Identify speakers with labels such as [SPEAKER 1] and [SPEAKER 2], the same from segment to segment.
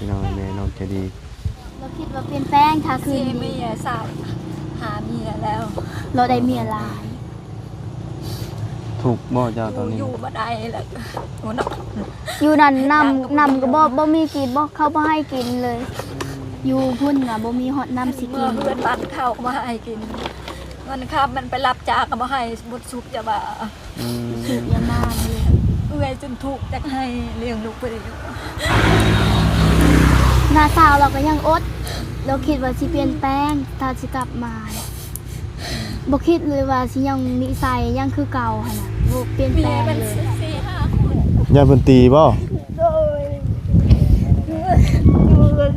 [SPEAKER 1] พี่น้องแม่น้องใจดี
[SPEAKER 2] เราคิดว่าเปลี่ยนแปลงถ้าคืน
[SPEAKER 3] เมียสาวหาเมียแล้ว
[SPEAKER 2] เราได้เมียหลาย
[SPEAKER 1] ถูกบ่เจ้าตอนนี้
[SPEAKER 3] อยู่บ่ได้แล้วโอ้เนาะ
[SPEAKER 2] อยู่นั่นนำก็บ่มีกินบ่เขาบ่ให้กินเลย อยู่พุ่นน่ะบ่มีฮอดน้ำสิกิน
[SPEAKER 3] เพื่อนบ้านข้าวก็มาให้กินมันครับมันไปรับจากก็มาให้บดซุปจะบ่า
[SPEAKER 2] ถูกยามาเลย
[SPEAKER 3] เอื้อยจนถูกจักให้เลี้ยงลูกไปได้อยู่
[SPEAKER 2] หน้าสาวเราก็ยังอดเราคิดว่าสิเปลี่ยนแปลงถ้าสิกลับมาบ่คิดเลยว่าสิยังนิสัยยังคือเก่าหั่นน่ะบ่เปลี่ยน
[SPEAKER 3] มี
[SPEAKER 2] แปลง
[SPEAKER 3] เป็น
[SPEAKER 2] เลย
[SPEAKER 3] 4-5 คน
[SPEAKER 1] ญาติเพิ่นตีบ่
[SPEAKER 3] โดย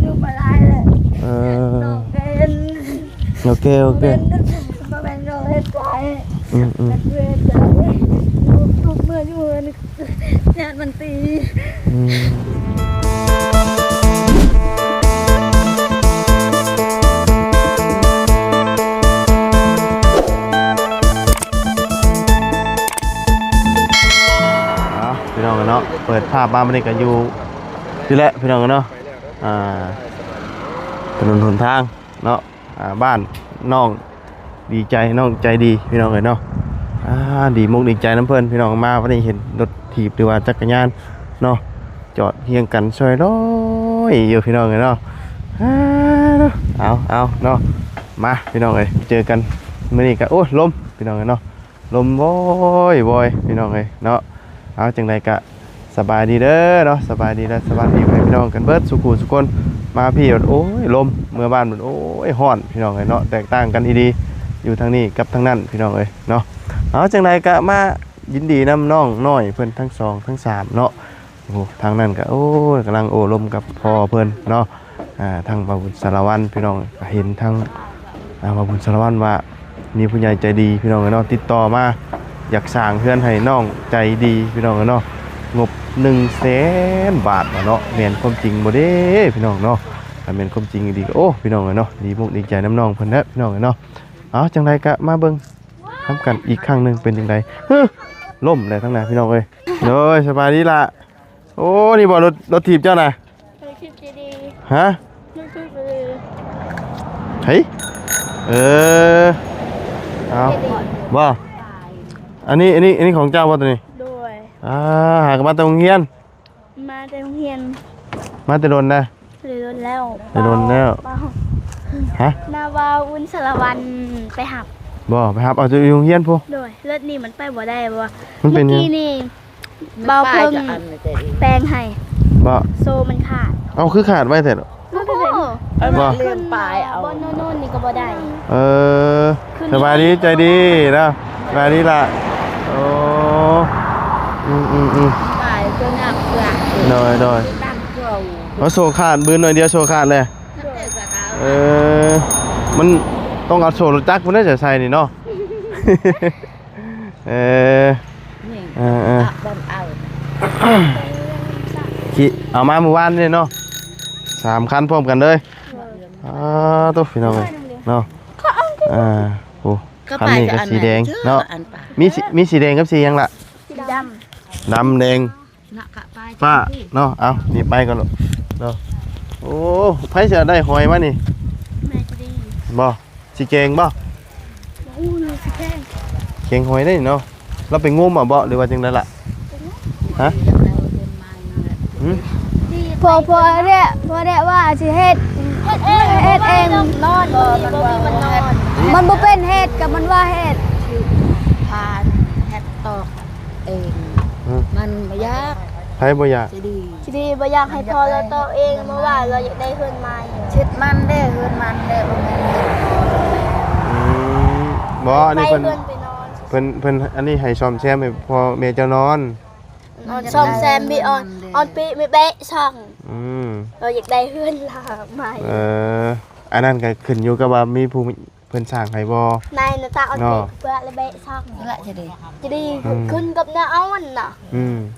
[SPEAKER 3] อยู่มาหลายแล้ว
[SPEAKER 1] เออ
[SPEAKER 3] น้องเป็น
[SPEAKER 1] โอเค
[SPEAKER 3] มาเป็นน้องเฮ็ดใจ
[SPEAKER 1] อืม
[SPEAKER 3] เวรใจทุกเมื่ออยู่ญาติมันตี
[SPEAKER 1] พี่น้องกันเนาะเปิดภาพบ้านมันนี่ก็อยู่นี่แหละพี่น้องกันเนาะถนนหนทางเนาะบ้านน้องดีใจน้องใจดีพี่น้องเลยเนาะดีมุกดีใจน้ำเพิ่นพี่น้องมาวันนี้เห็นรถถีบหรือว่าจักรยานเนาะจอดเฮียงกันช่วยร้อยอยู่พี่น้องเลยเนาะเอาเนาะมาพี่น้องเลยเจอกันมื้อนี้ก็โอ้ลมพี่น้องเลยเนาะลมบ่อยพี่น้องเลยเนาะเอาจังไดก็สบายดีเด้อเนาะสบายดีแล้วสบายดีให้พี่น้องกันเบิดสุขุสุคนมาพี่โอ้ยลมเมื่อบ้านมันโอ้ยฮ้อนพี่น้องเลยเนาะแตกต่างกันดีอยู่ทางนี้กับทางนั้นพี่น้องเลยเนาะเอาจังไดก็มายินดีนำน้องน้อยเพิ่นทั้งสองทั้งสามเนาะโอ้ทางนั้นก็โอ้ยกำลังโอ้ลมกับพ่อเพิ่นเนาะทางบ่าวบุญสารวัตรพี่น้องก็เห็นทางบ่าวบุญสารวัตรว่ามีผู้ใหญ่ใจดีพี่น้องเนาะติดต่อมาอยากสร้างเฮือนให้น้องใจดีพี่น้องเนาะงบ100,000 บาทเนาะแม่นความจริงบ่เด้พี่น้องเนาะถ้าแม่นความจริงดีก็โอ้พี่น้องเนาะดีมุกดีใจน้ำน้องเพิ่นเด้อพี่น้องเนาะเอาจังไดก็มาเบิ่งทำกันอีกครั้งหนึงเป็นจังไดล่มเลยทั้งนั้นพี่น้องเอ้ยโอ้ยสบายดีล่ะโอ้นี่บ่รถถีบเจ้าน่ะ
[SPEAKER 2] คิดดี
[SPEAKER 1] ฮะ
[SPEAKER 2] นึกขึ้นไปเลย
[SPEAKER 1] เฮ้ยเอาบ่อันนี้ของเจ้าบ่ตัวนี้
[SPEAKER 2] โดย
[SPEAKER 1] หากมาตรงเฮียน
[SPEAKER 2] มาแต่โรงเรียน
[SPEAKER 1] มาแต่โดนนะ
[SPEAKER 2] เลยโดนแล้ว
[SPEAKER 1] ไปโดนแล้วฮะ
[SPEAKER 2] นาวาวุ้นสารวันไปหับ
[SPEAKER 1] บ่ไปครับเอาจะอยู่โรงเฮียนพุ
[SPEAKER 2] โดยเลือดนี่มันไปบ่ได้บ่
[SPEAKER 1] มันเป็น
[SPEAKER 2] เมื่อ
[SPEAKER 1] ยัง
[SPEAKER 2] กี้นี่เบาเพิ่งแปลงให้
[SPEAKER 1] บ่
[SPEAKER 2] โซมันขาด
[SPEAKER 1] เอาคือขาดไว้เสร็จ
[SPEAKER 2] โอ้โห
[SPEAKER 1] บ่
[SPEAKER 3] เลื่อนปลายเอา
[SPEAKER 2] บนโน่นนี่ก็บ่ได้
[SPEAKER 1] สบายดีใจดีนะสบายดีล่ะโอ้
[SPEAKER 3] ปลายก็งับเกลือ
[SPEAKER 1] โดย
[SPEAKER 3] ตั้งเกลือ
[SPEAKER 1] เอาโซขาดบืนหน่อยเดียวโซขาดเลยมันต้องเอาโซรถจักรมันน่าจะใส่นี่เนาะ
[SPEAKER 3] นี่
[SPEAKER 1] เออ
[SPEAKER 3] ดันเอา
[SPEAKER 1] ขี่เอามาเมื่อวานนี่เนาะ3 คันพร้อมกันเลยตัวพี่น้องเลยเนาะโอ้คันนี้ก็สีแดงเนาะมีสีแดงกับสีหยังล่ะ
[SPEAKER 2] สีด
[SPEAKER 1] ดำแดง
[SPEAKER 3] นักกะปลาย
[SPEAKER 1] ป้าเนาะเอานี่ไปก่อนลูกเนาะโอ้ไผจะได้หอยมานี่
[SPEAKER 2] ำแม่จะดี
[SPEAKER 1] บ่สิเกงบ่
[SPEAKER 2] อู้เลยสิแค่
[SPEAKER 1] เกงหอยได้เนาะเราไปงมบ่หรือว่าจังได๋ล่ะฮะหืม
[SPEAKER 2] พอเรียกว่าสิเฮ็ดเองนอนมันนอนมันบ่เป็นเฮ็ดกับมันว่าเฮ็ด
[SPEAKER 3] พานแฮตตอกเองมันไม่ยาก
[SPEAKER 1] ไผบ่อยาก
[SPEAKER 3] จะดี
[SPEAKER 2] ทีนี้บ่อยากให้พอเราตอกเองเมื่อวานเราอยากได้เฮือนใหม่
[SPEAKER 3] ชิดมันได้เฮือนมันได้บ่แม่น
[SPEAKER 1] บ่อันนี้
[SPEAKER 2] ไป
[SPEAKER 1] เพิ่น
[SPEAKER 2] เฮือนไปนอน
[SPEAKER 1] เพิ่นอันนี้ให้ซ่อมแซมให้พ่อแม่เจ้านอน
[SPEAKER 2] นอนซ่อมแซมมีออนปีไม่เบะช่องเราอยากได้เฮือนหลังใหม่
[SPEAKER 1] อันนั้นก็ขึ้นอยู่กับว่ามีผู้เพิ่นสร้างให้บ่
[SPEAKER 2] นายน่ะตาออนปีเพื่อเลยเบะช่อง
[SPEAKER 3] ละจะดี
[SPEAKER 2] จะดีขึ้นกับน้าอ้อนน่ะ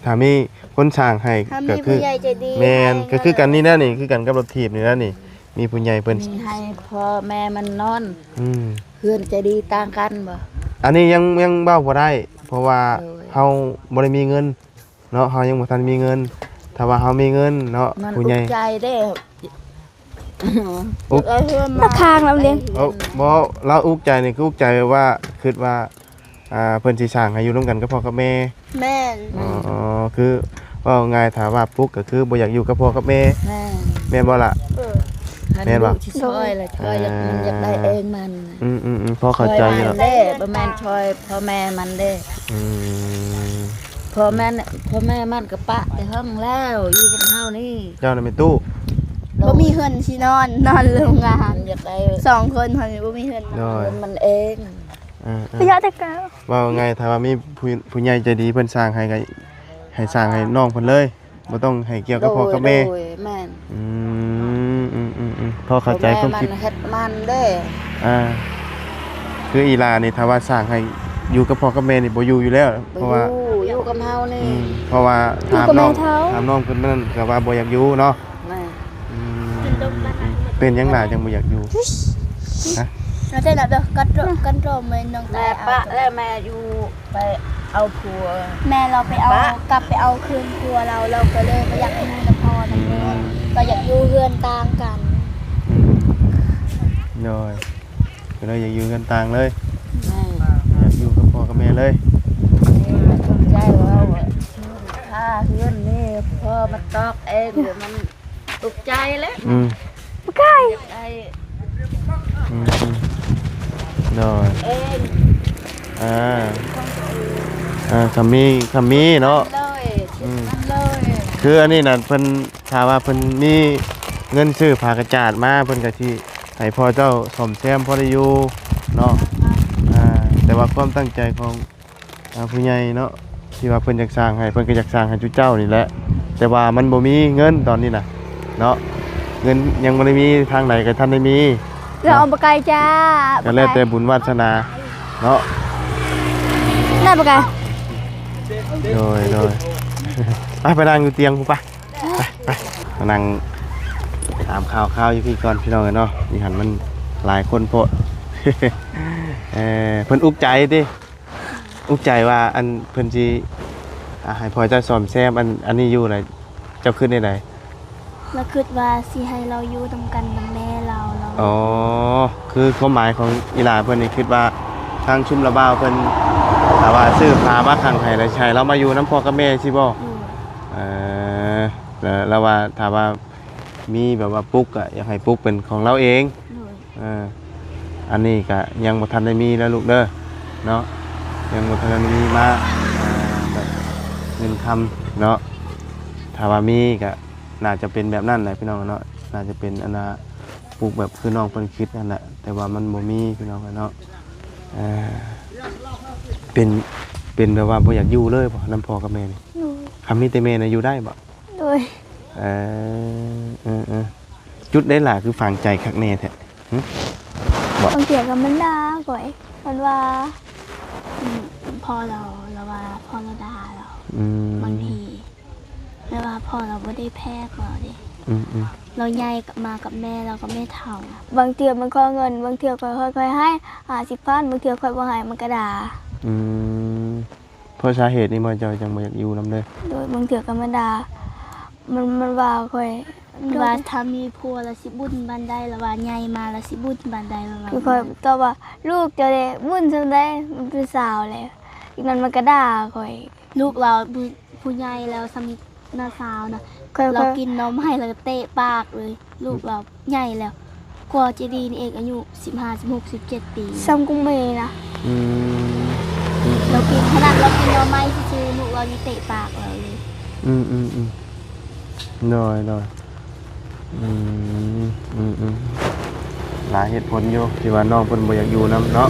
[SPEAKER 1] ถ้ามีคนสร้างให้
[SPEAKER 2] ถ้า
[SPEAKER 1] ก็
[SPEAKER 2] มี
[SPEAKER 1] คื
[SPEAKER 2] ผู้
[SPEAKER 1] อ
[SPEAKER 2] ใหญ่ใจดี
[SPEAKER 1] แม่นก็คือกันนี่นะนี่คือกันกับรถถีบนี่นะนี่มีผู้ใหญ่เพิ่น
[SPEAKER 3] มีให้พ่อแม่มันนอน
[SPEAKER 1] อืม
[SPEAKER 3] เพื่อนใจดีต่างกันบ่
[SPEAKER 1] อันนี้ยังเบ้าบ่ได้ เพราะว่า
[SPEAKER 3] โดย
[SPEAKER 1] เฮาบ่ได้มีเงินเนาะเฮายังบ่ทันมีเงิน ถ้าว่าเฮามีเงินเนาะ
[SPEAKER 4] มัน
[SPEAKER 1] ผู้
[SPEAKER 4] อุ
[SPEAKER 1] ใหญ่
[SPEAKER 4] กใจเด้
[SPEAKER 1] อุก
[SPEAKER 4] เฮือน
[SPEAKER 2] มาคางเราเลี้ยง
[SPEAKER 1] เอาบ่เราอุกใจนี่คืออุกใจว่าคิดว่าเพิ่นสิสร้างให้อยู่ร่วมกันกับพ่อกับแม่
[SPEAKER 2] แม่น
[SPEAKER 1] อ๋อคือว่าง่ายถ้าว่าปุ๊กก็คือบ่อยากอยู่กับพ่อกับแม่
[SPEAKER 4] แม่
[SPEAKER 1] แม่นบ่ล่ะ
[SPEAKER 4] หัน
[SPEAKER 1] แม่นบ่
[SPEAKER 4] ลูกที่ช่อยเลยช่อยมันอยากได้เองมัน
[SPEAKER 1] พอเข้าใจอยู่
[SPEAKER 4] ช่
[SPEAKER 1] แล้
[SPEAKER 4] ยว มันเด้บ่แม่นช่อยพ่อแม่มันเด้
[SPEAKER 1] อืม
[SPEAKER 4] พ่อแม่มันก็ปะแต่ห้องแล้วอยู่กับเฮานี่
[SPEAKER 1] เจ้าน่ะเป็นตู้
[SPEAKER 2] บ่มีเฮือนสินอนโรงงาน
[SPEAKER 4] อยากได้
[SPEAKER 2] 2คนเฮานี่บ่มีเฮือนนอน
[SPEAKER 1] น้อย
[SPEAKER 4] มันเอง
[SPEAKER 2] ระยะแต่กะ
[SPEAKER 1] ว่าไงถ้าว่ามีผู้ใหญ่ใจดีเพิ่นสร้างให้ก็ให้สร้างให้น้องเพิ่นเลยบ่ต้องให้เกี่ยวกับพ่อกับแม่
[SPEAKER 4] โดยแม่น
[SPEAKER 1] พอเข้าใจความคิด
[SPEAKER 4] พ่อแม่มันเฮ็ดมันเด้
[SPEAKER 1] คืออีลานี่ถ้าว่าสร้างให้อยู่กับพ่อกับแม่นี่บ่อยู่แล้วเพ
[SPEAKER 4] บ่
[SPEAKER 1] ราะว่า
[SPEAKER 4] อยู่กับเฮานี่
[SPEAKER 1] เพราะว่าถามน้องเพิ่นนั่นก็ว่าบ่อยากอยู่เนาะ
[SPEAKER 4] แม่
[SPEAKER 1] เป็นหยังล่ะจังบ่อยากอยู่ฮะ
[SPEAKER 2] เราได้นับเด้อกันโรมน้อง
[SPEAKER 4] แต่
[SPEAKER 2] แต่
[SPEAKER 4] ปะแล้วแม่อยู่ไปเอาผัว
[SPEAKER 2] แม่เราไปเอากลับไปเอาคืนครัวเราก็เลยบ่อยากให้นพ่อนแม่ก็อยากอยู่เฮือนต่างกัน
[SPEAKER 1] น้อยก็เลยอยากอยู่กันต่างเลย
[SPEAKER 4] แม่
[SPEAKER 1] อยากอยู่กับพ่อกับแม่เลย
[SPEAKER 4] นี่มันสนใจว่าถ้าเฮือนนี่พ่อมันตอกเองเดี๋ยวมันตกใจแล้ว
[SPEAKER 2] บ่ใกล้
[SPEAKER 4] ไอ้
[SPEAKER 1] น้อย
[SPEAKER 4] เอง
[SPEAKER 1] คำมีเนาะ
[SPEAKER 4] เลยคิดมันเลย
[SPEAKER 1] คืออันนี้น่ะเพิ่นถ้าว่าเพิ่นมีเงินซื้อผ้ากระจาดมาเพิ่นก็สิให้พ่อเจ้าซ่อมแซมพอได้อยู่เนาะแต่ว่าความตั้งใจของผู้ใหญ่เนาะที่ว่าเพิ่นอยากสร้างให้เพิ่นก็อยากสร้างให้จุเจ้านี่แหละแต่ว่ามันบ่มีเงินตอนนี้น่ะเนาะเงินยังบ่ได้มีทางไหนก็ท่านได้มี
[SPEAKER 2] เราเอาบ่ไกลจ้า
[SPEAKER 1] ก็แล้วแต่บุญวาสนาเนาะ
[SPEAKER 2] น่าบ่ไกล
[SPEAKER 1] โดย ไปนั่งอยู่เตียงกูไปมานั่งถามข่าวอยู่พี่ก่อนพี่น้องกันเนาะนี่หันมันหลายคนโพด เพิ่นอุกใจดิอุกใจว่าอันเพิ่นสิให้พ่อเจ้าสอมแซมอันนี้อยู่ไหนเจ้าขึ้นได้ไหน
[SPEAKER 2] เราคิดว่าสิให้เราอยู่นํกันกับแม่เรา
[SPEAKER 1] อ๋อคือความหมายของอีหลาเพิ่นนี่คิดว่าทางชุมระบ่าวเพิ่นถ้าว่าซื้อพามาขังให้แล้วใช้เรามาอยู่น้ำพ่อกับแม่สิบ่แล้วว่าถ้าว่ามีแบบว่าปุ๊กอะอยากให้ปุ๊กเป็นของเราเองอันนี้ก็ยังบ่ทันได้มีแล้วลูกเด้อเนาะยังบ่ทันได้มีมาแบบเงินคำเนาะถ้าว่ามีก็น่าจะเป็นแบบนั้นแหละพี่น้องเนาะน่าจะเป็นอันน่ะปุ๊กแบบคือน้องเพิ่นคิดนั่นแหละแต่ว่ามันบ่มีพี่น้องเนาะเป็นแบบว่าบ่อยากอยู่เลยบ่นำพ่อกับแม่นี่คำมีแต่แม่น่ะอยู่ได้บ่
[SPEAKER 2] โดย
[SPEAKER 1] จุดได้ล่ะคือฝังใจคักแน่แท้
[SPEAKER 2] บางเทีก็มันด่าก่อยมันว่าพอเราว่าพอเราด่าเราบางทีไม่ว่าพอเราไม่ได้แพ้เราดิเราใหญ่มากับแม่เราก็ไม่เท่าบางเทีมันขอเงินบางเทีก็ค่อยๆให้50,000บางเทีค่อยบ่ให้มันก็ด่า
[SPEAKER 1] เพราะสาเหตุนี้มันจะจังบ่อยากอยู่นำเลย
[SPEAKER 2] โดยบางเทีก็มันด่ามันว่าค่อยว่าถ้ามีผัวแล้วสิบุญบันไดแล้วว่าใหญ่มาแล้วสิบุญบันไดแล้วว่าคือค่อยตอบว่าลูกจะได้บุญซำใดมันเป็นสาวแล้วอีกนั้นมันก็ด่าค่อยลูกเราผู้ใหญ่แล้วสมิหน้าสาวนะเรากินนมให้แล้วก็เตะปากเลยลูกเราใหญ่แล้วกว่าจะดีนี่เองอายุ15 16 17ปีซ้ำกุ้งเมย์นะเรากินขนาดเรากินนมไม่ซื่อลูกเรานี่เตะปากเราเลย
[SPEAKER 1] น้อยหลายเหตุผลอยู่ที่ว่าน้องเพิ่นบ่อยากอยู่นำเนาะ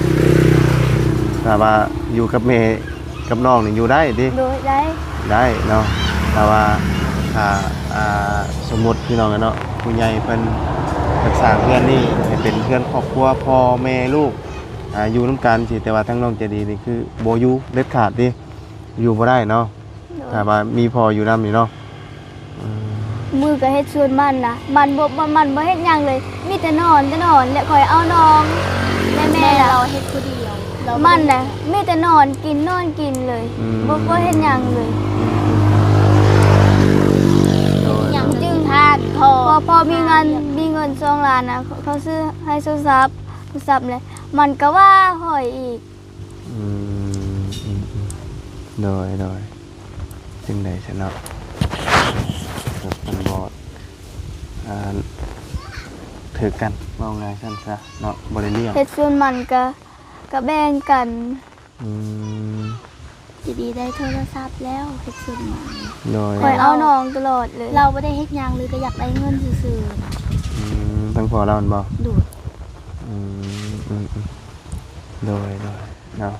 [SPEAKER 1] แต่ว่าอยู่กับแม่กับน้องนี่อยู่ได้ดิได้เนาะแต่ว่าถ้าสมมุติพี่น้องกันเนาะผู้ใหญ่เพิ่นสร้างเรือนนี่ให้เป็นเรือนครอบครัวพ่อแม่ลูกอยู่นํกันสิแต่ว่าทั้งน้องใจดีนี่คือบ่อยู่เด็ดขาดดิอยู่บ่ได้เนาะถ้าว่ามีพ่ออยู่นำนี่เนาะ
[SPEAKER 2] มือก็เฮ็ดส่วนมันนะมันบ่เฮ็ดหยังเลยมีแต่นอนแล้วคอยเอาน้องแม่เราเฮ็ดผู้เดียวมันน่ะมีแต่นอนกินเลยบ่เฮ็ดหยังเลย พอมีเงิน2 ล้านนะเขาซื้อให้โทรศัพท์เลยมันก็ว่าหอยอีก
[SPEAKER 1] โดยจึงได้ชนะมันบอดถือกันว่าไงสั้นซะเนาะบริเลียง
[SPEAKER 2] เฮ็ดส่วนมันก็แบ่งกัน
[SPEAKER 4] สิดีได้โทรศัพท์แล้วเฮ็ดส่วนมัน
[SPEAKER 1] โดย
[SPEAKER 2] คอยเอาน้องตลอดเลย
[SPEAKER 4] เราบ่ได้เฮ็ดหยังเลยก็อยากได้เงินซื่อ
[SPEAKER 1] ทั้งพอเรามันบอก
[SPEAKER 4] ๆดูด
[SPEAKER 1] โดยเนาะ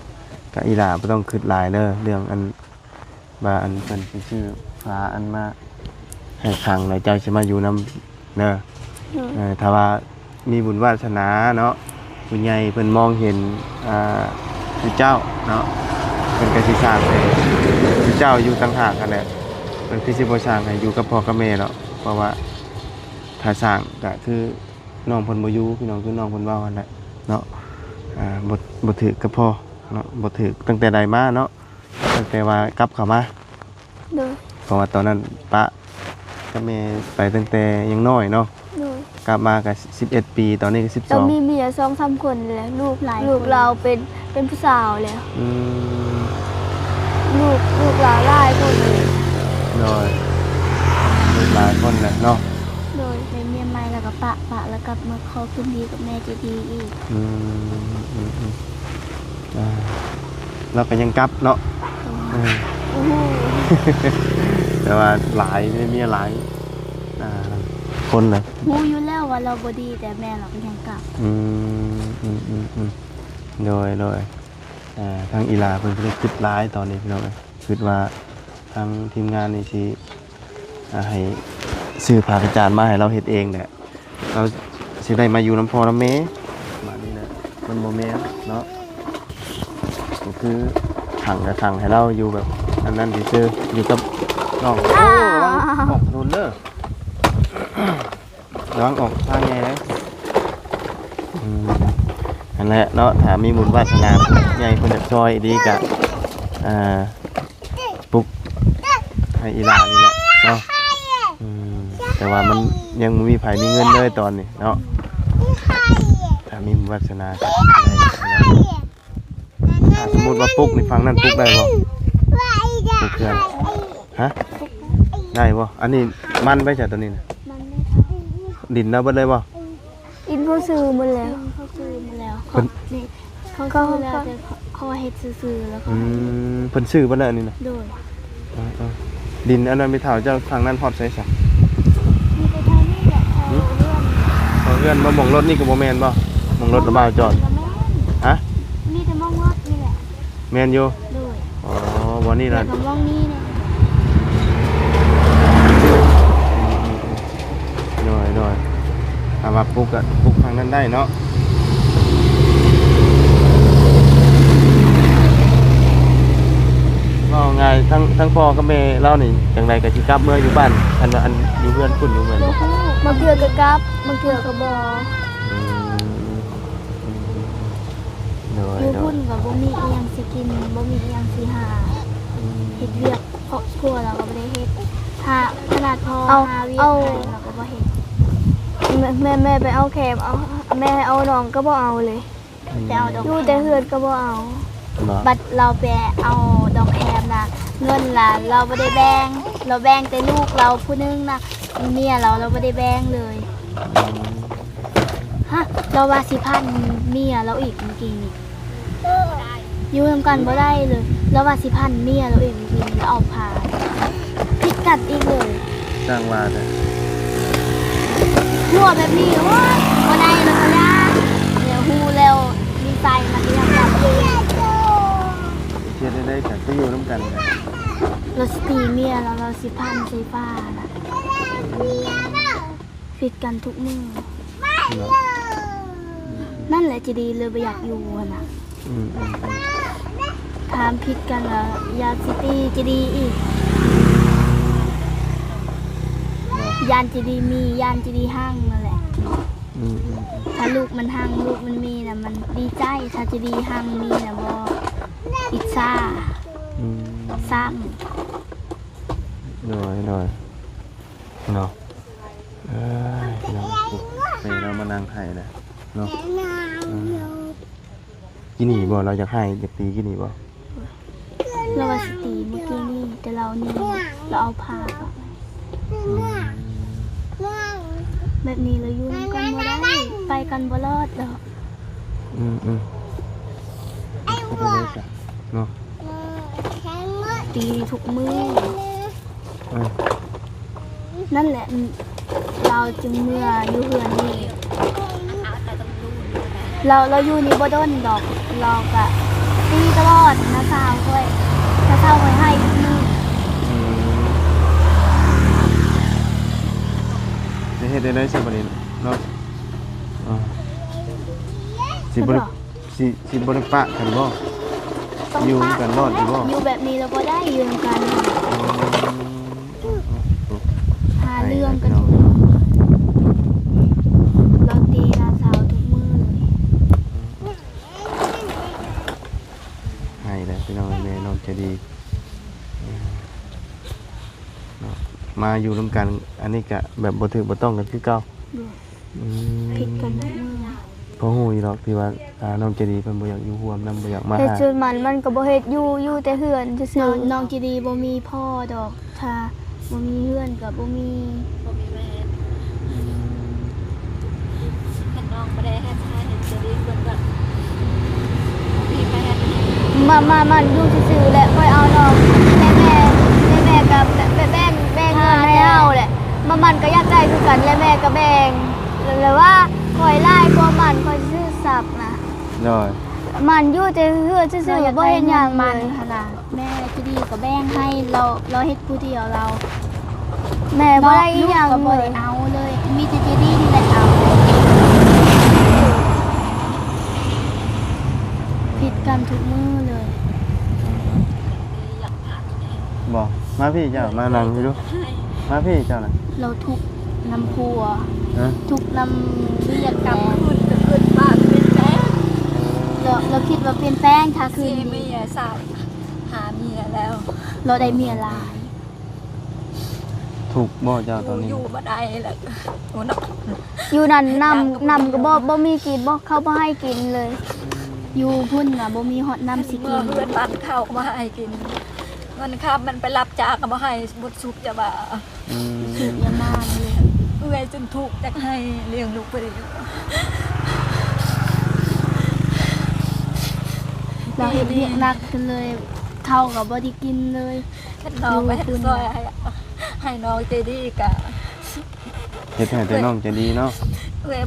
[SPEAKER 1] ก็อีหล่าบ่ต้องคิดหลายเด้อเรื่องอันว่าอันเป็นชื่อฟ้าอันมาให้ขังแล้วเจ้าสิมาอยู่นำเด้อถ้าว่ามีบุญวาสนาเนาะผู้ใหญ่เพิ่นมองเห็นผู้เจ้าเนาะเพิ่นก็สิสร้างให้ผู้เจ้าอยู่ต่างหากกันแหละเพิ่นคือสิบ่สร้างให้อยู่กับพ่อกับแม่เนาะเพราะว่าถ้าสร้างก็คือน้องเพิ่นบ่อยู่พี่น้องคือน้องเพิ่นเว้านั่นแหละเนาะบ่ถือกับพ่อเนาะบ่ถือตั้งแต่ใดมาเนาะตั้งแต่ว่ากลับเข้ามา
[SPEAKER 2] โดย
[SPEAKER 1] เพราะว่าตอนนั้นปะกับแม่ไปตั้งแต่ยังน้อยเนาะ
[SPEAKER 2] โดย
[SPEAKER 1] กลับมาก็11 ปีตอนนี้ก็
[SPEAKER 2] เรามี
[SPEAKER 1] 12
[SPEAKER 2] เมีย2-3 คนแล้วลูกเราเป็นผู้สาวแล้ว ลูกเราหลายคนเลย
[SPEAKER 1] โดยหลายคนแหละเนาะ
[SPEAKER 2] โดย
[SPEAKER 4] ได้เมียใหม่แล้วก็ปะแล้วก็มาขอคืนดีกับแม่ใจดีอีก
[SPEAKER 1] เราก็ยังกลับเนาะ
[SPEAKER 2] โอ้โห
[SPEAKER 1] แต่ว่าหลายไม่มีหลายคนนะ
[SPEAKER 4] รู้อยู่แล้วว่าเราบ่ดีแต่แม่เราก็ยังกลับ
[SPEAKER 1] โดยทางอีลาเพิ่นก็ได้คิดร้ายตอนนี้พี่น้องเอ้ยคิดว่าทางทีมงานนี่สิให้ซื้อผ้ากระจานมาให้เราเฮ็ดเองแหละเราสิได้มาอยู่น้ำพ่อน้ำแม่มานี่นะมันบ่แม่นเนาะก็คือขังกับขังให้เราอยู่แบบอันนั้นซื่อๆอยู่กับน้องโอ้ระวังออกถนนเด้อระวังออกทางใหญ่เลยนั่นแหละเนาะถ้ามีบุญวาสนาใหญ่คนจะช่วยดีกะปลุกให้อีหลานนี่แหละเนาะแต่ว่ามันยังบ่มีไผมีเงินเลยตอนนี้เนาะถ้ามีบุญวาสนาก็ได้ถ้าสมมุติว่าปลุกในฝั่งนั้นปลุกได้บ่ปลุกเพื่อนฮะได้บ่อันนี้มันไปจากตัวนี้นะ
[SPEAKER 2] มันไม่เท่า
[SPEAKER 1] ดินนะเบิดเลยบ่
[SPEAKER 2] อินผู้ซื้อหมดแล้ว
[SPEAKER 4] เขาซื้อมาแล้ว
[SPEAKER 1] เพิ่น
[SPEAKER 4] นี่เขาซื้อแล้วแต่เขาเฮ็ดซื่อๆแล้วก็
[SPEAKER 1] เพิ่นซื้อบ่ได้อันนี้นะ
[SPEAKER 4] โดย
[SPEAKER 1] ดินอันนั้นไปเฒ่าเจ้าทางนั้นฮอดไสซะ
[SPEAKER 4] มีไปทางนี้แหละเขาเรื่อง
[SPEAKER 1] เอาเพื่อนมาหม่องรถนี่ก็บ่แม่นบ่หม่องรถระบายจอด
[SPEAKER 4] ก็แม่น
[SPEAKER 1] ฮะ
[SPEAKER 4] มีแต่มองงอดนี่แหละ
[SPEAKER 1] แม่นอยู่
[SPEAKER 4] โดย
[SPEAKER 1] อ๋อบ่นี่
[SPEAKER 4] แต่
[SPEAKER 1] ล่ะ
[SPEAKER 4] คำว่องนี่เนี่ย
[SPEAKER 1] น้อยถ้าว่าปลูกก็ปลูกทางนั้นได้เนาะว่าไงทั้งพ่อกับแม่เล่านี่จังไดก็สิกลับเมื่ออยู่บ้านอันอยู่เพื่อนคุณอยู่เหมือนบ่
[SPEAKER 2] บางเทื่อก็กลับบางเทื่อก็บ่
[SPEAKER 4] อยู่พุ่นกับบ่มีอีหยังสิกินบ่มีอีหยังสิหาเฮ็ดเวียกครอบครัวเราก็บ่ได้เฮ็ดหาขนาดพอหาเวียกให้เราก็บ่เฮ็ด
[SPEAKER 2] แม่ไปเอาแคมเอาแม่ให้เอาน้องก็บ่เอาเลย
[SPEAKER 4] แต่เอาดอก
[SPEAKER 2] อยู่แต่เฮือนก็บ่เอา
[SPEAKER 4] บัดเราไปเอาดอกแคมนะเงินล่ะเราบ่ได้แบ่งเราแบ่งแต่ลูกเราผู้นึงนะเมียเราบ่ได้แบ่งเลยฮะเราว่าสิพันเมียเราอีกจริงๆนี่อยู่นำกันบ่ได้เลยเราว่าสิพันเมียเราอีกจริงๆแล้วเอาผ่าพิดกัดอีกเลย
[SPEAKER 1] จ้างว่าแต่
[SPEAKER 4] หัวแบบนี้โอ้ยบ่ได้เลยก็ยาเดี๋ยวฮู้แล้วมีใจมันก็ยังจับอยู่
[SPEAKER 1] เชียร์ได้กันก็อยู่น้ำกันกัน
[SPEAKER 4] เราสิตีเมียแล้วเราสิพันใส่ฟ้านะฟิดกันทุกมื้อ
[SPEAKER 1] เนาะ
[SPEAKER 4] นั่นแหละจะดีเลยบ่อยากอยู่อะนะถามผิดกันแล้วยาสิตีจะดีอีกยานจะดีมียานจะดีห้างนั่นแหละถ้าลูกมันห้างลูกมันมีน่ะมันดีใจถ้าจะดีห้างมีน่ะบ่อิจฉาซ้ำ
[SPEAKER 1] น้อยเนาะ พี่น้องแม่เรามานั่งให้นะเนาะกินนี่บ่เราอยากให้อยากตีกินนี่บ่
[SPEAKER 4] เราว่าสิตีเมื่อกี้นี่แต่เรานี่เราเอาผ้าออกแบบนี้เราอยู่นำกันบ่ได้ไปกันบ่รอดดอก
[SPEAKER 1] เข้าไปเลยจ้ะเนาะ
[SPEAKER 4] ตีทุกมือ
[SPEAKER 1] เออ
[SPEAKER 4] นั่นแหละเราจึงเมื่ออยู่เฮือนนี่เราอยู่นี่บ่ดนดอกเราก็ตีตลอดนะสาวด้วยนะสาวไว้ให้ทุกมือ
[SPEAKER 1] จะเฮ็ดได้เลยสิบัดนี้เนาะสิบ่ได้สิบ่ได้ปะกันบ่อยู่กันรอดอยู่บ่
[SPEAKER 4] อยู่แบบนี้เราก็ได้อยู่นำกันหาเรื่องกันอยู่เราตีนะสาวทุกมือเลย
[SPEAKER 1] ให้เลยพี่น้องแม่น้องใจดีเนาะมาอยู่ร่วมกันอันนี้ก็แบบบ่ถือบ่ต้องกันคือเก่า
[SPEAKER 4] ผิดกันทุกมือ
[SPEAKER 1] เพราะฮู้อยู่ดอกที่ว่าน้องใจดีเพิ่นบ่อยากอยู่ร่วมนำบ่อยากมา
[SPEAKER 2] เฮ็ด
[SPEAKER 1] หา
[SPEAKER 2] จนมันก็บ่เฮ็ดอยู่แต่เฮือนซื่
[SPEAKER 4] น้อ
[SPEAKER 2] อง
[SPEAKER 4] น้องจีดีบ่มีพ่อดอกถ้าบ่มีเพื่อนกับบ่มี
[SPEAKER 3] บ่มีแม่เฮ็ดน้องบ่ได้เฮ็ดชายเฮ็ดจะดีเพิ่นก็พี่ไปเฮ็ดให้
[SPEAKER 2] มันอยู่ซื่อๆแหละค่อยเอาน้องแม่ก็แบ่งเงินให้เฮาแหละมันก็อยากได้คือกันและแม่ก็แบ่งแล้วว่าค่อยไล่กว่ามันค่อยซื้อสับนะ
[SPEAKER 1] น้อย
[SPEAKER 2] มันอยู่แต่เฮือนซื่อๆบ่เฮ็ดหยังมั
[SPEAKER 4] มัน นขนาดแม่จีดีก็แบ่งให้เราเฮ็ดผู้เดียวเรา
[SPEAKER 2] แม่บ่ได้อีหยัง
[SPEAKER 4] ก็บ่
[SPEAKER 2] เล
[SPEAKER 4] ได้
[SPEAKER 2] ย
[SPEAKER 4] เอาเลยมีแต่จีดีนี่แหละเอาผิดกันทุกมือเลย
[SPEAKER 1] บ่มาพี่เจ้ามานั่งพี่ดูมาพี่เจ้าน่ะ
[SPEAKER 4] เราทุกข์น้ำพัว
[SPEAKER 1] ฮะ
[SPEAKER 4] ทุกข์น้ำเรียก
[SPEAKER 3] ก
[SPEAKER 4] กั
[SPEAKER 3] ลั
[SPEAKER 4] บบ
[SPEAKER 3] มาขึ้นก็ขึ้นบ้านเป็นแฟน
[SPEAKER 4] เราคิดว่าเป็นแป้งถ้าคื
[SPEAKER 3] คื
[SPEAKER 4] น
[SPEAKER 3] น
[SPEAKER 4] นี้
[SPEAKER 3] เมียสาวหาเมียแล้ว
[SPEAKER 4] เราได้เมียหลาย
[SPEAKER 1] ถูกบ่เจ้าตอนนี้
[SPEAKER 3] อยู่บ่ได้แล้วโอ้นัก
[SPEAKER 2] อยู่นั่นนำก็บ่มีกินบ่เขาบ่ให้กินเลย
[SPEAKER 4] อยู่พุ่นน่ะบ่มีฮอดน้ำสิ
[SPEAKER 3] เมื่
[SPEAKER 4] กิ
[SPEAKER 3] อน เพื่อนบ้านเข้ามาให้กินเงินค่ามันไปรับจากก็บ่ให้บุตรสุกจะว่า
[SPEAKER 1] อืม
[SPEAKER 4] สุดยามากเลย
[SPEAKER 3] เอื้อยจนถูกจักให้เลี้ยงลูกไปได้อยู่
[SPEAKER 4] เราเฮ็ดเรียกหนักกันเลยเข้ากับบ่ได้กินเลย
[SPEAKER 3] เฮ็ดน้องไปเฮ็ดซอยให้น้องใจดีกะ
[SPEAKER 1] เฮ็ดให้แต่น้องใจดีเนาะ
[SPEAKER 3] เอื้อย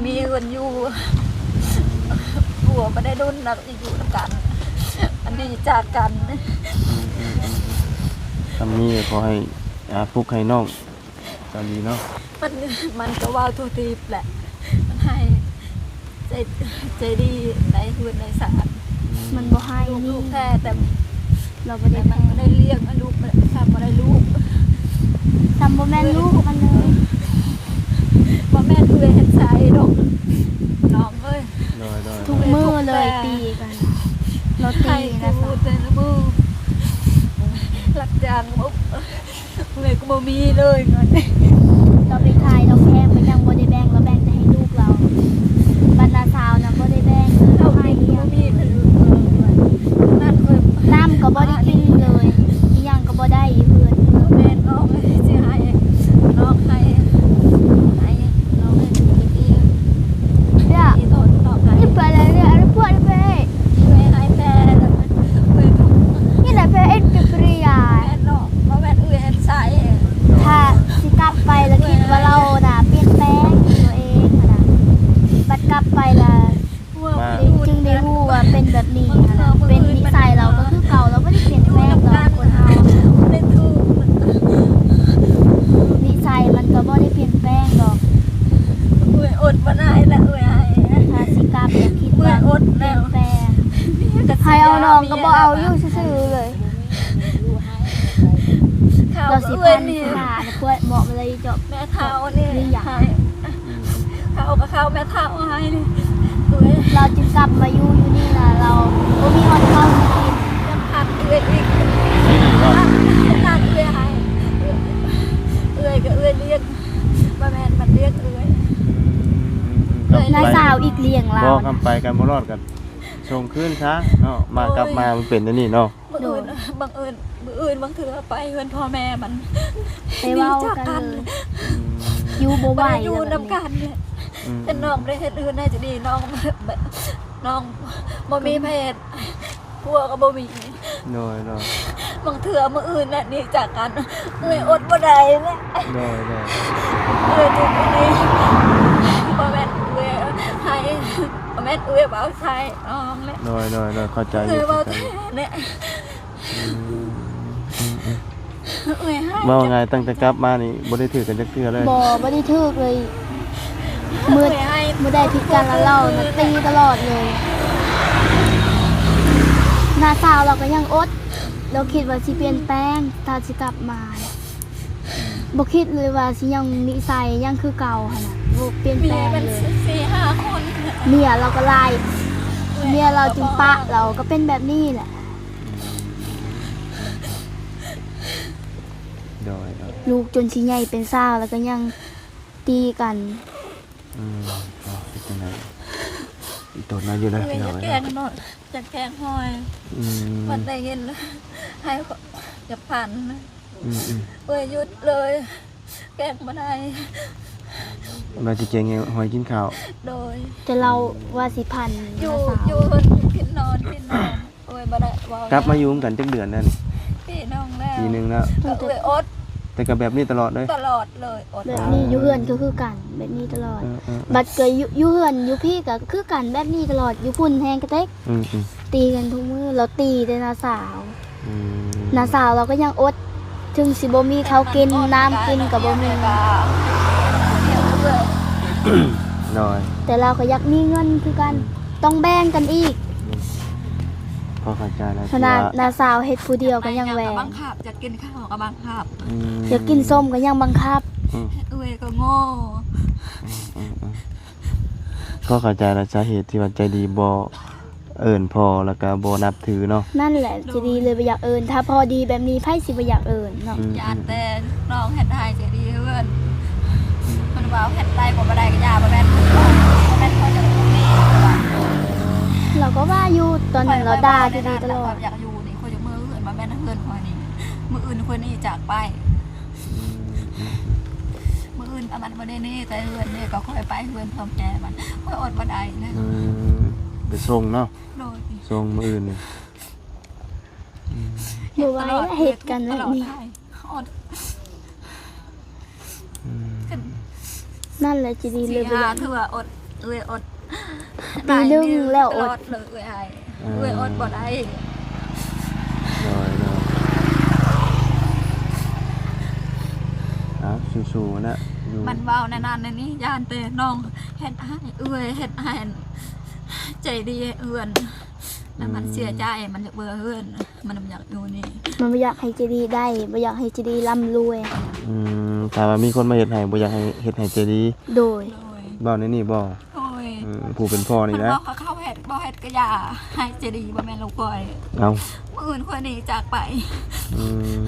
[SPEAKER 3] มีเงินอยู่ผัวบ่ได้ดุนนักอยู่นำกัน อันนี้จากกัน
[SPEAKER 1] ทำนี้ขอให้ปลุกให้น้องใจดีเนาะ
[SPEAKER 3] มันก็ว่าทุกทีแหละมันให้ใจดีในคืนในศาล
[SPEAKER 4] มันบ่ให้
[SPEAKER 3] ลู
[SPEAKER 4] นี่
[SPEAKER 3] กแท้แต่
[SPEAKER 4] เราบ่
[SPEAKER 3] แต่
[SPEAKER 4] ได้
[SPEAKER 3] มัน
[SPEAKER 4] แพ้
[SPEAKER 3] ไม่ได้เลี้ยงลูกมันทำมาได้ลูก
[SPEAKER 4] ทำบ่แม่นลูกมันเลย
[SPEAKER 3] ว่าแม่ดูเห็นใจดอกน้องเอ้ย
[SPEAKER 1] ได้ได้
[SPEAKER 4] ทุกมือเลยตีกัน เรา
[SPEAKER 3] ใคร
[SPEAKER 4] ตี
[SPEAKER 3] ก็
[SPEAKER 4] นะ
[SPEAKER 3] พูดแต่ละมือหลักจางมุกเลยก็บ่มีเลยเงิน
[SPEAKER 4] เราไปทายเราแพงไปยังบ่ได้แบ่งเราแบ่งแต่ให้ลูกเราบรรณาสาวนะบ่ได้แบ่งเลย
[SPEAKER 3] เรา
[SPEAKER 4] เราให้
[SPEAKER 3] ไม่
[SPEAKER 4] เลี้ยง
[SPEAKER 3] มีเป็นนั่นเคย
[SPEAKER 4] น้ำก็บ่ได้กินเลยอีหยังก็บ่ได้เพื่อน
[SPEAKER 3] แม่น้องเลยสิให้น้องให้น้องให้ดี
[SPEAKER 2] เนี่ย
[SPEAKER 3] ที่โดนน้องให้
[SPEAKER 2] นี่ไปแล้วเนี่ยอันนี้พวกนี่ไป
[SPEAKER 3] ให้แฟนเว้ยถูก
[SPEAKER 2] นี่แหละไปเอ็ดกับปริยา
[SPEAKER 3] แม่น้องมาแม่เอื้อเห็นใจ
[SPEAKER 4] ถ้าสิกลับไปแล้วคิดว่าเราน่ะเปลี่ยนแปลงตัวเองน่ะบัดกลับไปแล้ว จึงได้รู้ว่าเป็นแบบนี้ค่ะนะเป็นนิสัยเราก็คือเก่าเราไม่ได้เปลี่ยนแปลงเราคนเรา
[SPEAKER 3] ได้ถูก
[SPEAKER 4] นิสัยมันก็ไม่ได้เปลี่ยนแปลงหรอก
[SPEAKER 3] เอื้ออดมาได้แล้วเอื้อให้
[SPEAKER 4] ถ้าสิกลับอย่าคิด
[SPEAKER 3] เอื้อ
[SPEAKER 4] ว่า
[SPEAKER 3] อด
[SPEAKER 4] เปลี่
[SPEAKER 3] แล้
[SPEAKER 4] ยน
[SPEAKER 3] ว
[SPEAKER 4] แปลง
[SPEAKER 2] ให้เอาน้องก็บ่เอาอยู่ซื่อๆเลย
[SPEAKER 3] ข้าว
[SPEAKER 4] เราสิ
[SPEAKER 3] เอื้อ
[SPEAKER 4] พัน
[SPEAKER 3] นี่
[SPEAKER 4] ขาเพื่อบอกเลยจบ
[SPEAKER 3] แม่เท้านี่ให้ข้าวกับข้าวแม่เท้าให้นี่เอื้อ
[SPEAKER 4] เราจึงกลับมาอยู่นี่นะเราก็มีคนเข้ามากิน
[SPEAKER 3] ยังพักเอื้ออีก
[SPEAKER 1] นี่ว่า
[SPEAKER 3] นั่นเอื้อให้เอื้อกับเอื้อเลี้ยง
[SPEAKER 2] เลี้ยงเรา
[SPEAKER 1] บ่คำไปกันบ่รอดกันส่งคืนซะเนาะมากลับมามันเป็นอันนี้เนาะ
[SPEAKER 3] บังเอิญบังเอิญบังเอิญบางเถื่อไปเพื่อนพ่อแม่มัน
[SPEAKER 2] ไปเว้ากันเลยอยู่บ่ไหว
[SPEAKER 3] บ่ได้อยู่
[SPEAKER 2] แล้ว
[SPEAKER 3] นำกันเนี่ย
[SPEAKER 1] อืม
[SPEAKER 3] แต่น้องบ่ได้เฮ็ดอื่นได้จะดีน้องแบบน้องบ่มีเพศพวกก็บ่มี
[SPEAKER 1] โดยโดย
[SPEAKER 3] บางเถื่อมื้ออื่นน่ะหนี่จากกันเลยอดบ่ได้แหละ
[SPEAKER 1] โดยโดย
[SPEAKER 3] เลยทุกวันนี้บ่แม่นเอ้ยให้บ่แม่นเอ้ยเบาใส่น้องแหละ
[SPEAKER 1] โดยโดยโดยเข้าใจอ
[SPEAKER 3] เอ้
[SPEAKER 1] ยู่
[SPEAKER 3] ยเบา
[SPEAKER 1] เข้าใจ
[SPEAKER 3] แท้
[SPEAKER 1] อยู่
[SPEAKER 3] เนี่ย
[SPEAKER 1] อืม
[SPEAKER 3] เอ้ยให้
[SPEAKER 1] เว่าไงตั้งแต่กลับมานี่บ่ได้ถือกันจักเทื่อเลย
[SPEAKER 2] บ่ได้ทึกเลยมืด
[SPEAKER 3] เอ้ยให้
[SPEAKER 2] บ่ได้พิการแล้วเราน่ะตีตลอดเลยหน้าสาวเราก็ยังอดเราคิดว่าสิเปลี่ยนแปลงถ้าสิกลับมาบ่คิดเลยว่าสิยังนิสัยยังคือเก่าหั่นน่ะบ่เปลี่ยน
[SPEAKER 3] มี
[SPEAKER 2] แปลง
[SPEAKER 3] เป็น
[SPEAKER 2] เลย
[SPEAKER 3] 4-5 คนน่ะ
[SPEAKER 2] เมียเราก็ไล่เมียเราจึงปะเราก็เป็นแบบนี้แหละ
[SPEAKER 1] โดยโดย
[SPEAKER 2] ลูกจนสิใหญ่เป็นสาวแล้วก็ยังตีกัน
[SPEAKER 1] อ๋อเป็นจังไดอีตัวนั้นอยู่เลย
[SPEAKER 3] เอ้ย
[SPEAKER 1] พี่น้
[SPEAKER 3] อ
[SPEAKER 1] อง
[SPEAKER 3] ยาก
[SPEAKER 1] เอ้
[SPEAKER 3] แก
[SPEAKER 1] ย
[SPEAKER 3] งหน่อยอยากแกงหอย
[SPEAKER 1] อืม
[SPEAKER 3] มันได้เงินให้จะพัน
[SPEAKER 1] อืมอืม
[SPEAKER 3] เอ้ยหยุดเลย แกงมาได้
[SPEAKER 1] เราสิเก่งไงหอยกินข้าว
[SPEAKER 3] โดย
[SPEAKER 2] แต่เราว่าสิพัน
[SPEAKER 3] อยู่
[SPEAKER 2] น้าสาว
[SPEAKER 3] อยู่กินนอนเอ้ยมาได้ว่าก
[SPEAKER 1] ลับมาอยู่กันจักเดือนนั่น
[SPEAKER 3] พี่น้องแล้ว
[SPEAKER 1] ปีหนึงแล้ว
[SPEAKER 3] ก็เอ้ยอด
[SPEAKER 1] แต่ก็แบบนี้ตลอดเลย
[SPEAKER 3] ตลอดเลยอด
[SPEAKER 2] แบบนี้อยู่เฮือนก็คือกันแบบนี้ตลอด
[SPEAKER 1] เออ
[SPEAKER 2] บัดเกยอยู่เฮือนอยู่พี่ก็คือกันแบบนี้ตลอดอยู่พุ่นแฮงกระเต็ก
[SPEAKER 1] อืมอืม
[SPEAKER 2] ตีกันทุกมื้อเราตีแต่น้าสาว
[SPEAKER 1] อืม
[SPEAKER 2] น้าสาวเราก็ยังอด ถึงสิบ่มีเขาวกินน้ำกินก็บ่มี
[SPEAKER 1] โดย
[SPEAKER 2] แต่เราก็อยากมีเงินคือกันต้องแบ่งกันอีก
[SPEAKER 1] พอเข้าใจแล้ว
[SPEAKER 2] ขนาดน้าสาวเฮ็ดผู้เดียวก็ยังแหวง
[SPEAKER 3] บังคับจะกินข้าวก็บังคับ
[SPEAKER 1] อืม
[SPEAKER 2] อยากกินส้มก็ยังบังคับ
[SPEAKER 1] อืม
[SPEAKER 3] เอ้ยก็โง่
[SPEAKER 1] อืมก็เข้าใจแล้วสาเหตุที่ว่าใจดีบ่เอิ้นพอแล้วก็บ่นับถือเนาะ
[SPEAKER 2] นั่นแหละจะดีเลยบ่อยากเอินถ้าพอดีแบบนี้ไผสิบ่อยากเอินเนาะ
[SPEAKER 1] อืม
[SPEAKER 3] ยานแต่น้องเห็ดได้จะดีเพื่อนมันว่าเห็ดได้บ่ได้ก็ยาบ่แม่นบ่แม่นเขาจะตรงนี้
[SPEAKER 2] เราก็ว่าอยู่ตอนนั้นเราด่าจะดีตลอด
[SPEAKER 3] อยากอยู่นี่คนจะมืออื่นมาแม่นเพื่อนคนนี้มืออื่นคนนี้จากไปมืออื่นมันบ่ได้นี่แต่เพื่อนนี่ก็ค่อยไปเพื่อนพร้อมแกมันค่อยอดบ่ได้นะ
[SPEAKER 1] อืมไปส่งเนาะ
[SPEAKER 3] โดย
[SPEAKER 1] ส่งมื้ออื่นนี่
[SPEAKER 2] บ่ไหว้แล้วเหตุกันแบบนี้
[SPEAKER 3] อด
[SPEAKER 1] อืม
[SPEAKER 2] นั่นแหละจะดีเล
[SPEAKER 3] สี่
[SPEAKER 2] ยบ่อาก
[SPEAKER 3] หายเถื่ออดอด
[SPEAKER 2] ปีหนึ่งแล้วอด
[SPEAKER 3] ตลอดเลยอดบ่ได้
[SPEAKER 1] โดยโดยเอาสู้ๆนะอยู่
[SPEAKER 3] มันเบานานๆในนี้ยานเตน้องเฮ็ดให้เฮ็ดให้ใจดีเอื้อนแล้วมันเสียใจมันจะเบื่อเอื้อนมันอยากอยู่นี่
[SPEAKER 2] มันบ่อยากให้จะดีได้บ่อยากให้จะดีร่ำรวย
[SPEAKER 1] ถ้าว่ามีคนมาเฮ็ดให้บ่อยากให้เฮ็ดให้ใจดี
[SPEAKER 2] โดย
[SPEAKER 3] โดย
[SPEAKER 1] เว้าในนี่บ่
[SPEAKER 3] โอ้ย
[SPEAKER 1] ผู้เป็นพ่อนี่
[SPEAKER 3] มัน
[SPEAKER 1] นะ
[SPEAKER 3] บอกเขาเข้าเฮ็ดบ่เฮ็ดก็อย่าให้ใจดีบ่แม่นลูกก้อย
[SPEAKER 1] เอา
[SPEAKER 3] มื้ออื่นคนนี้จากไป
[SPEAKER 1] อืม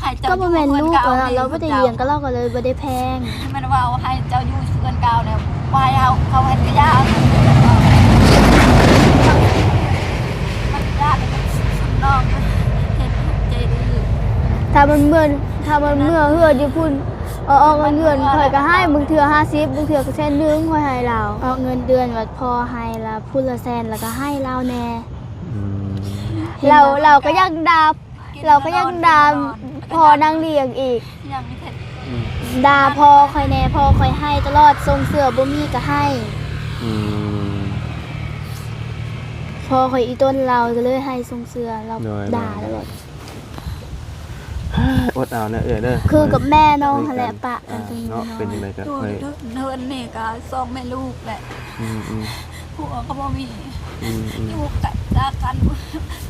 [SPEAKER 3] ให้เจ้า
[SPEAKER 2] ก็บ่แม่นลูก
[SPEAKER 3] ก่
[SPEAKER 2] เราบ่ได้เลี้ยงก็เราก็เลยบ่ได้แพง
[SPEAKER 3] มันว่าให้เจ้าอยู่เพื่อนเก่าเนี่ยวายเอาเขาเฮ็ดก็อย่ามันยากน้องเฮ็ดใจดี
[SPEAKER 2] ถ้ามันเมื่อเฮืออยู่พุ่นออกเงินเดือนข่อยก็ให้บางเทื่อ50บางเทื่อก็แสนนึงข่อยให้เราออกเงินเดือนว่าพอให้ละพุ่นละแสนแล้วก็ให้เราแน่
[SPEAKER 1] อืม
[SPEAKER 2] เราก็ยังดาพอนางเลี้ยงอีก
[SPEAKER 3] ยังไม่เสร็จ
[SPEAKER 2] ดาพอข่อยแน่พอข่อยให้ตลอดทรงเสื้อบ่มีก็ให้
[SPEAKER 1] อืม
[SPEAKER 2] พอข่อยอีต้นเราก็เลยให้ทรงเสื้อเรา
[SPEAKER 1] โดย
[SPEAKER 2] ด่าตลอด
[SPEAKER 1] อดเอานะเด้อ
[SPEAKER 2] คือกับแม่น้องหั่นแหละปะกันตรงนี้
[SPEAKER 1] เนาะเป็นจังไดก็
[SPEAKER 3] ตัว
[SPEAKER 1] ค่อย
[SPEAKER 3] เนินนี่ก็ส่งแม่ลูกแหละ
[SPEAKER 1] อืม
[SPEAKER 3] ผัวก็บ่มี
[SPEAKER 1] อืม
[SPEAKER 3] อยู่กันจากกัน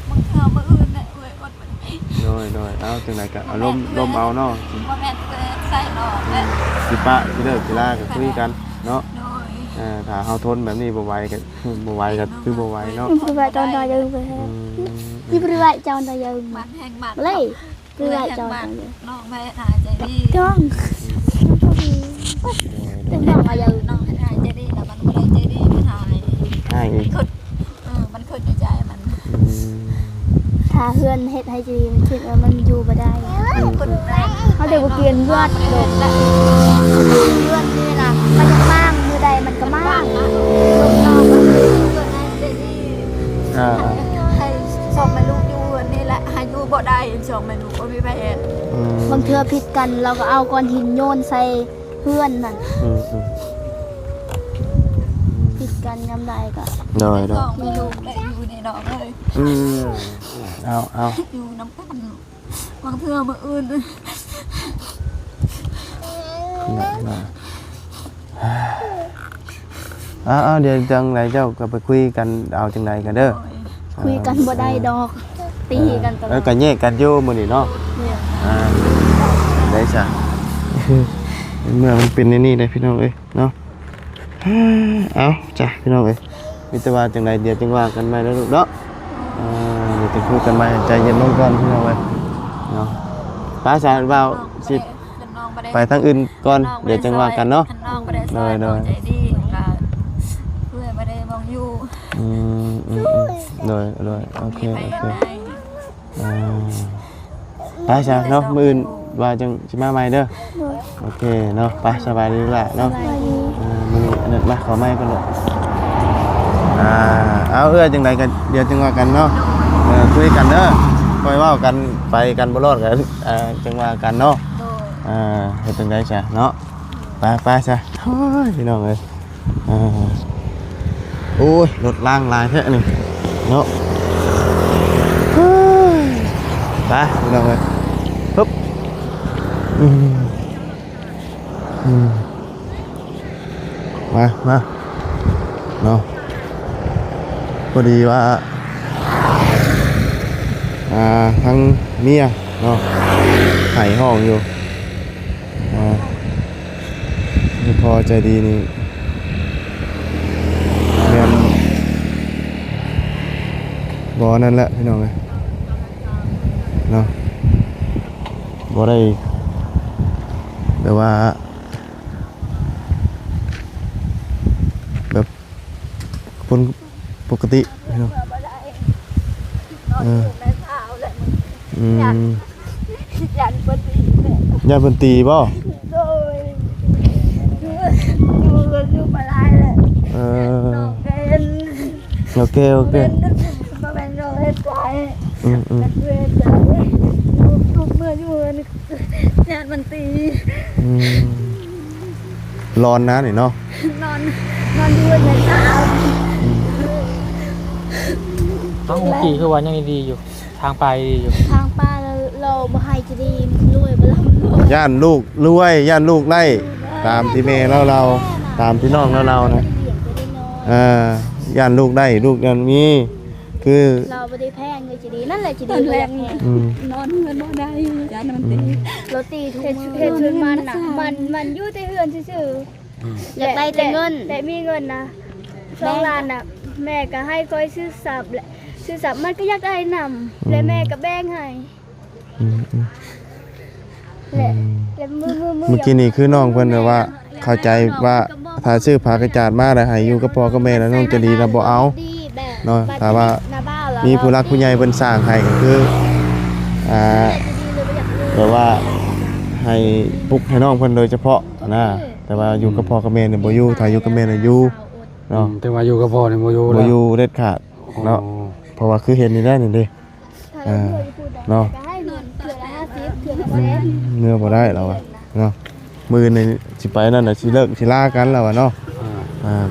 [SPEAKER 3] มึงเธอมื้ออื่นเนี่ยอดบ่ได้
[SPEAKER 1] โดยเอาจังไดก็เอาลมเอาเนาะ
[SPEAKER 3] บ่แม่นใส่ดอกและ
[SPEAKER 1] สิปะสิเลิกสิลาก็คุยกันเนาะ
[SPEAKER 3] โดย
[SPEAKER 1] ถ้าเฮาทนแบบนี้บ่ไหวก็บ่ไหวก็คือบ่ไหวเนาะ
[SPEAKER 2] พี่ไปจอนตายังไปให้พี่ไปไหวจอนตายัง
[SPEAKER 3] มั
[SPEAKER 2] มาน
[SPEAKER 3] แห้งมาก
[SPEAKER 2] เลยพี่ไหวจอน
[SPEAKER 3] มา
[SPEAKER 2] ตาก ยัง
[SPEAKER 3] น้องแม่หาใจดี
[SPEAKER 2] จ้องเป็นน้องมายัง
[SPEAKER 3] น้องหาใจดีแล้วมันบ่ได้ใจดีไม่หาย
[SPEAKER 4] อนเฮ็ดให้จีดีมันคิดว่ามันอยู่บ่ได้เขาเดี๋ยวบ่เปลี่ยนเลือดโดดละเลือดนี่ล่ะมันจะมางมือใดมันก็มางลงนอกมันเลือดให้เจดี
[SPEAKER 3] ให้ส่งแม่ลูกอยู่นี่แหละให้อยู่บ่ได้ส่งแม่ลูกบ่มีแผน
[SPEAKER 4] บางเทื่อผิดกันเราก็เอาก้อนหินโยนใส่เพื่อนนั่นผิดกันยามใดก็
[SPEAKER 1] โดย
[SPEAKER 3] ส่งแม่ลูกได้อยู่ในดอกเลย
[SPEAKER 1] เอา
[SPEAKER 3] อยู่น้ำกันบางเทื่อมื้ออื่น
[SPEAKER 1] เอาเดี๋ยวจังไรเจ้าก็ไปคุยกันเอาจังไรกันเด้อ
[SPEAKER 4] คุยกันบ่ได้ดอกตีกันตลอ
[SPEAKER 1] แล้ว
[SPEAKER 4] ด
[SPEAKER 1] ก็แยกกันอยู่มื้อนี้เนาะได้จ้ะ เมื่อมันเป็นในนี่เลยพี่น้องเอ้ยเนาะเอาจ้ะพี่น้องเอ้ยมีแต่ว่าจังไรเดี๋ยวจังว่ากันใหม่แล้วลูกเนาะเดี๋ยวจะคุยกันใหม่ใจเย็นลงก่อนพี่น้องเอ้ยเนาะป้าสาวบ่าวสิไปทางอื่นก่อนเดี๋ยวจังว่ากันเนาะ
[SPEAKER 3] น้องบ่ได้ซอยน้องใจดีก็เพื่อนบ่ได้มองอยู่
[SPEAKER 1] โดยโอเค
[SPEAKER 3] มี
[SPEAKER 1] โอ
[SPEAKER 3] ไป
[SPEAKER 1] เคไปจ้ะเนาะมื้ออื่นว่าจังสิมาใหม่เด้อโอเคเนาะไปสบายดีล่ะเนาะมื้อนี้อันนั้นมาขอไม้กันลูกเอาจังไดกันเดี๋ยวจังว่ากันเนาะคุยกันเด้อค่อยเว้ากันไปกันบ่รอดกันจังว่ากันเนาะเฮ็ดจังได๋จ้ะเนาะไปจ้ะโอ้ยพี่น้องเอ้ยโอ้ยรถล้างลายแท้นี่เนาะไปพี่น้องเอ้ยปึ๊บมาเนาะพอดีว่าทั้งเมียเนาะไข่ห้องอยู่พอใจดีนี่แม่นบ่นั่นแหละพี่น้องเอ้ยเนาะบ่ได้แต่ว่าแบบคนปกติพี่น้อง
[SPEAKER 3] ยันบ่ดี
[SPEAKER 1] ญาติเพิ่นตีบ่
[SPEAKER 3] โดยอยู่มาหลายแล้ว น้องเป็น
[SPEAKER 1] โอเค
[SPEAKER 3] มาเป็นน้องเฮ็ดใจเวทใจทุกเมื่ออยู่ญาติมันตี
[SPEAKER 1] ร้อนนะนี่เนาะ
[SPEAKER 3] นอนอยู่ในตา
[SPEAKER 5] ต้องอุกี้คือว่ายังดีอยู่ทางไปดีอยู่
[SPEAKER 4] ทางป้าเราบ่ให้จีดีรวยบ่ล่ำ
[SPEAKER 1] ย่านลูกรวยย่านลูกไล่ตามที่แม่เราตามที่น้องเรานะย่านลูกได้ลูกยันมีคือ
[SPEAKER 4] เราบ่ได้แพงเลยจีดีนั่นแหละจีดีแพง
[SPEAKER 3] นอนเงินบ่ได้ญาติมันตี
[SPEAKER 4] เราตีทุกมื้อเฮ็ดจนมันน่ะมันอยู่แต่เฮือนซื่อๆอยากได้แต่เงินแต่มีเงินนะ2ล้านน่ะแม่ก็ให้ค่อยซื้อสับแหละซื้อสับมันก็อยากได้นำและแม่ก็แบ่งให้และมือ
[SPEAKER 1] เมื่อกี้นี่คือน้องเพิ่นแบบว่าเข้าใจว่าถ้าซื้อผ้ากระจาดมาแล้วให้อยู่กับพ่อกับแม่แล้วน้องจะดีแล้วบ่เอาเนาะถ้าว่ามีผู้รักผู้ใหญ่เพิ่นสร้างให้ก็คือแบบว่าให้ปลุกให้น้องเพิ่นโดยเฉพาะนะแต่ว่าอยู่กับพ่อกับแม่เนี่ยบ่อยู่ถ้าอยู่กับแม่น่ะอยู่เนาะ
[SPEAKER 5] แต่ว่าอยู่กับพ่อนี่บ่อยู่
[SPEAKER 1] บ่
[SPEAKER 5] แล้ว
[SPEAKER 1] อยู่เด็ดขาดเนาะเพราะว่าคือเห็นนี่ได้นี่เด้เนาะ
[SPEAKER 4] ให้เงินเถื่อละ50เถื่อละ100
[SPEAKER 1] เนื้อบ่ได้แล้วอะเนาะมื้อนี้สิไปนั่นน่ะสิเลิกสิลากันแล้วอะเนาะ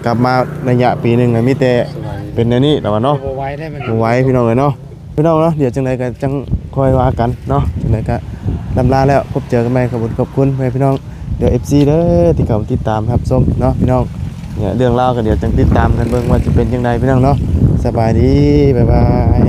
[SPEAKER 1] กลับมาระยะปีหนึงมีแต่เป็นอันนี้แล้วอะเนาะ
[SPEAKER 5] บ่ไหว้ได้มัน
[SPEAKER 1] บ่ไหวพี่น้องเอ้ยเนาะพี่น้องเนาะเดี๋ยวจังไดก็จังค่อยว่ากันเนาะจังไดก็ลำลาแล้วพบเจอกันใหม่ขอบคุณแม่พี่น้องเดี๋ยว FC เด้อที่เข้ามาติดตามครับส้มเนาะพี่น้องเนี่ยเรื่องราวก็เดี๋ยวจังติดตามกันเบิ่งว่าจะเป็นจังไดพี่น้องเนาะสบายดีบ๊ายบาย